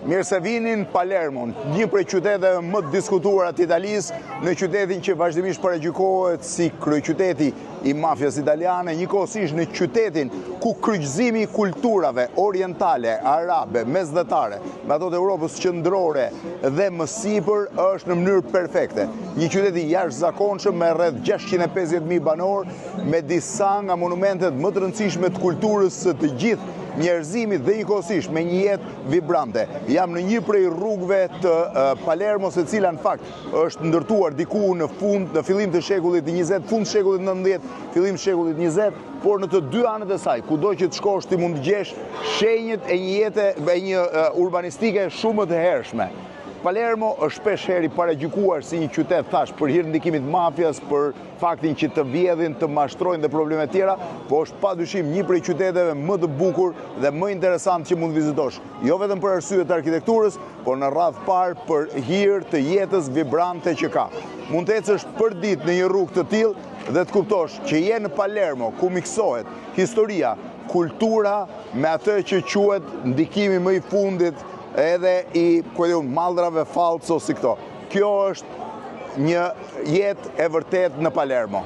Mirë se vinin Palermon, një prej qyteteve më të diskutuara të Italisë, në qytetin që vazhdimisht paragjykohet si kryeqyteti i mafjas italiane, njëkohësisht në qytetin ku kryqëzimi i kulturave orientale, arabe, mesdhetare, me ato të Europës qendrore dhe më sipër është në mënyrë perfekte. Një qytet i jashtëzakonshëm me rreth 650.000 banor, me disa nga monumentet më të rëndësishme të kulturës së të gjithë njerëzimit dhe njëkohësisht me një jetë vibrante. Jam në një prej rrugëve të Palermos, e cila në fakt është ndërtuar diku në fillim të shekullit 20, fund të shekullit 19, fillim të shekullit 20, por në të dy anët e saj, kudo që të shkosh ti mund të gjesh shenjat e një jete, e një urbanistike shumë të hershme. Palermo është shpesh herë i paragjykuar si një qytet, thash, për hir ndikimit mafjas, për faktin që të vjedhin, të mashtrojnë dhe probleme tjera, po është padyshim një prej qyteteve më të bukur dhe më interesant që mund vizitosh. Jo vetëm për arsye të arkitekturës, por në radh parë për hir të jetës vibrante që ka. Mund të ecësh për ditë në një rrugë të tillë dhe të kuptosh që je në Palermo, ku miksohet historia, kultura me atë që quhet ndikimi më i fundit edhe i maldrave falso si këto. Kjo është një jetë e vërtet në Palermo.